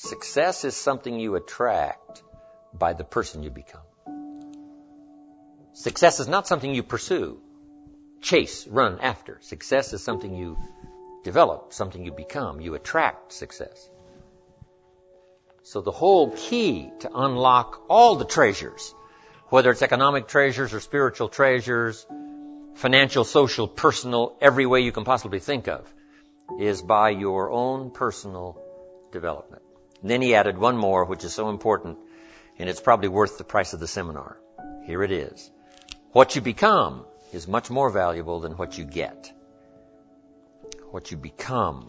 Success is something you attract by the person you become. Success is not something you pursue, chase, run after. Success is something you develop, something you become. You attract success. So the whole key to unlock all the treasures, whether it's economic treasures or spiritual treasures, financial, social, personal, every way you can possibly think of, is by your own personal development. And then he added one more, which is so important, and it's probably worth the price of the seminar. Here it is. What you become is much more valuable than what you get. What you become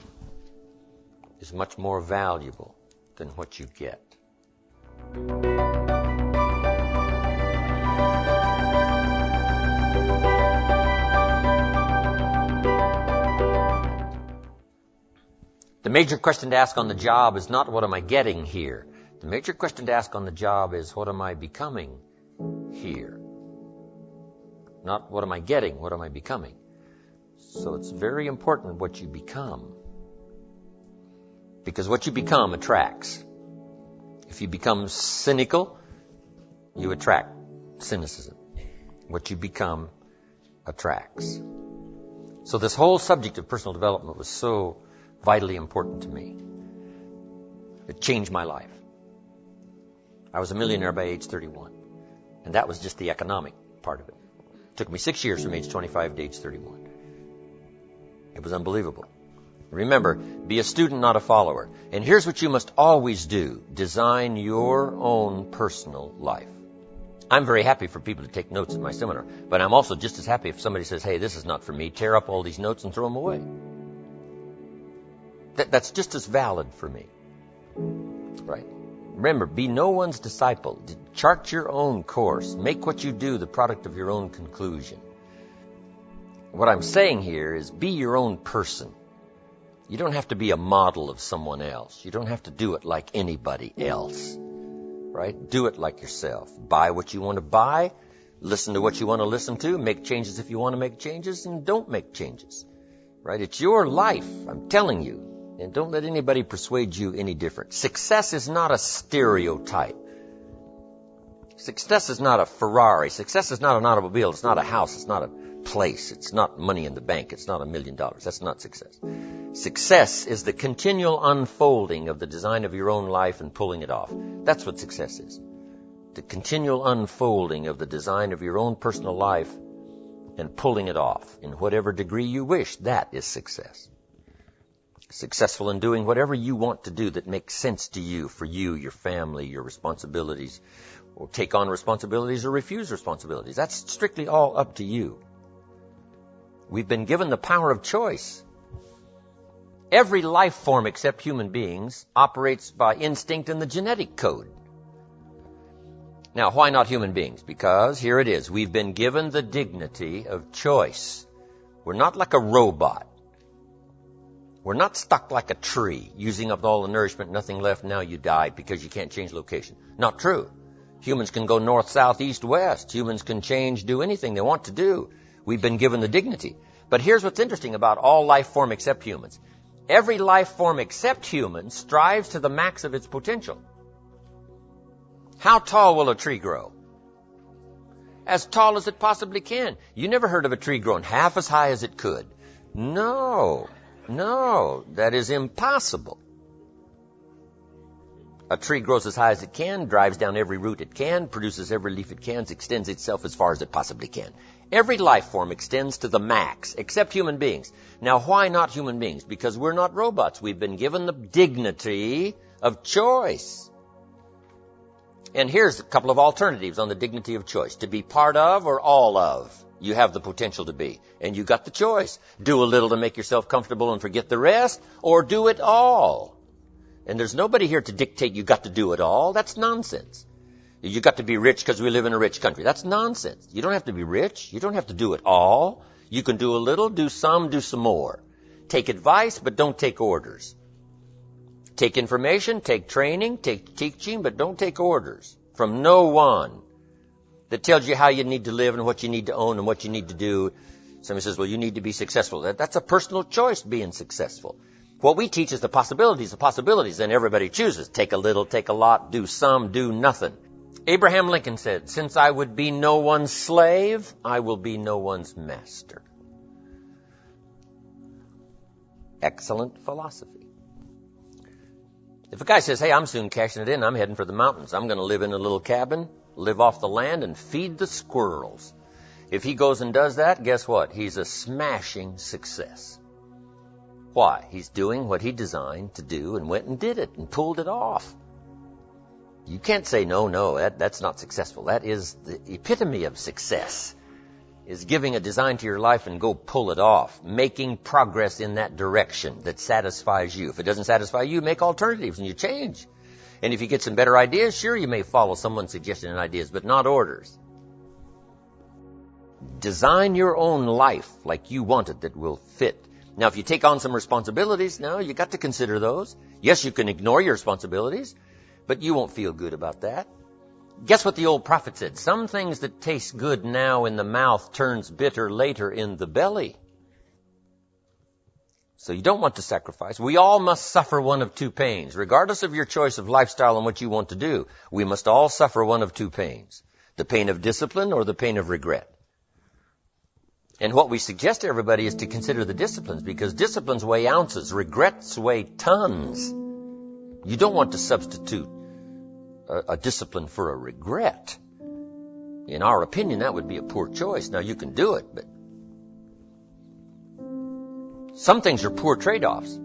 is much more valuable than what you get. The major question to ask on the job is not what am I getting here. The major question to ask on the job is what am I becoming here? Not what am I getting, what am I becoming? So it's very important what you become. Because what you become attracts. If you become cynical, you attract cynicism. What you become attracts. So this whole subject of personal development was so vitally important to me. It changed my life. I was a millionaire by age 31. And that was just the economic part of it. It took me 6 years from age 25 to age 31. It was unbelievable. Remember, be a student, not a follower. And here's what you must always do. Design your own personal life. I'm very happy for people to take notes at my seminar, but I'm also just as happy if somebody says, hey, this is not for me, tear up all these notes and throw them away. That's just as valid for me. Right? Remember, be no one's disciple. Chart your own course. Make what you do the product of your own conclusion. What I'm saying here is be your own person. You don't have to be a model of someone else. You don't have to do it like anybody else. Right? Do it like yourself. Buy what you want to buy. Listen to what you want to listen to. Make changes if you want to make changes, and don't make changes. Right? It's your life, I'm telling you. And don't let anybody persuade you any different. Success is not a stereotype. Success is not a Ferrari. Success is not an automobile. It's not a house. It's not a place. It's not money in the bank. It's not $1 million. That's not success. Success is the continual unfolding of the design of your own life and pulling it off. That's what success is. The continual unfolding of the design of your own personal life and pulling it off in whatever degree you wish. That is success. Successful in doing whatever you want to do that makes sense to you, for you, your family, your responsibilities, or take on responsibilities or refuse responsibilities. That's strictly all up to you. We've been given the power of choice. Every life form except human beings operates by instinct in the genetic code. Now, why not human beings? Because here it is. We've been given the dignity of choice. We're not like a robot. We're not stuck like a tree, using up all the nourishment, nothing left, now you died because you can't change location. Not true. Humans can go north, south, east, west. Humans can change, do anything they want to do. We've been given the dignity. But here's what's interesting about all life form except humans. Every life form except humans strives to the max of its potential. How tall will a tree grow? As tall as it possibly can. You never heard of a tree growing half as high as it could. No, that is impossible. A tree grows as high as it can, drives down every root it can, produces every leaf it can, extends itself as far as it possibly can. Every life form extends to the max, except human beings. Now, why not human beings? Because we're not robots. We've been given the dignity of choice. And here's a couple of alternatives on the dignity of choice. To be part of or all of. You have the potential to be. And you got the choice. Do a little to make yourself comfortable and forget the rest, or do it all. And there's nobody here to dictate you got to do it all. That's nonsense. You got to be rich because we live in a rich country. That's nonsense. You don't have to be rich. You don't have to do it all. You can do a little, do some more. Take advice, but don't take orders. Take information, take training, take teaching, but don't take orders from no one that tells you how you need to live and what you need to own and what you need to do. Somebody says, well, you need to be successful. That's a personal choice, being successful. What we teach is the possibilities, and everybody chooses. Take a little, take a lot, do some, do nothing. Abraham Lincoln said, since I would be no one's slave, I will be no one's master. Excellent philosophy. If a guy says, hey, I'm soon cashing it in, I'm heading for the mountains. I'm going to live in a little cabin, live off the land, and feed the squirrels. If he goes and does that, guess what? He's a smashing success. Why? He's doing what he designed to do and went and did it and pulled it off. You can't say, no, that's not successful. That is the epitome of success, is giving a design to your life and go pull it off, making progress in that direction that satisfies you. If it doesn't satisfy you, make alternatives and you change. And if you get some better ideas, sure, you may follow someone's suggestion and ideas, but not orders. Design your own life like you want it that will fit. Now, if you take on some responsibilities, now you got to consider those. Yes, you can ignore your responsibilities, but you won't feel good about that. Guess what the old prophet said? Some things that taste good now in the mouth turns bitter later in the belly. So you don't want to sacrifice. We all must suffer one of two pains. Regardless of your choice of lifestyle and what you want to do, we must all suffer one of two pains. The pain of discipline or the pain of regret. And what we suggest to everybody is to consider the disciplines, because disciplines weigh ounces, regrets weigh tons. You don't want to substitute a discipline for a regret. In our opinion, that would be a poor choice. Now, you can do it, but some things are poor trade-offs.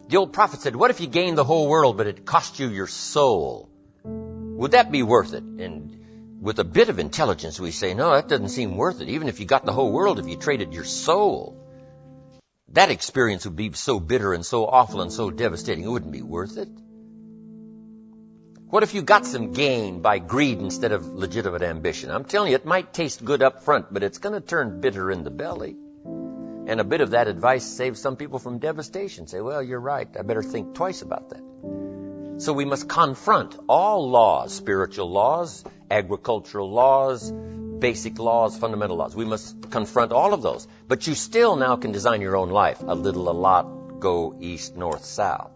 The old prophet said, what if you gained the whole world, but it cost you your soul? Would that be worth it? And with a bit of intelligence, we say, no, that doesn't seem worth it. Even if you got the whole world, if you traded your soul, that experience would be so bitter and so awful and so devastating, it wouldn't be worth it. What if you got some gain by greed instead of legitimate ambition? I'm telling you, it might taste good up front, but it's going to turn bitter in the belly. And a bit of that advice saves some people from devastation. Say, well, you're right. I better think twice about that. So we must confront all laws, spiritual laws, agricultural laws, basic laws, fundamental laws. We must confront all of those. But you still now can design your own life. A little, a lot, go east, north, south.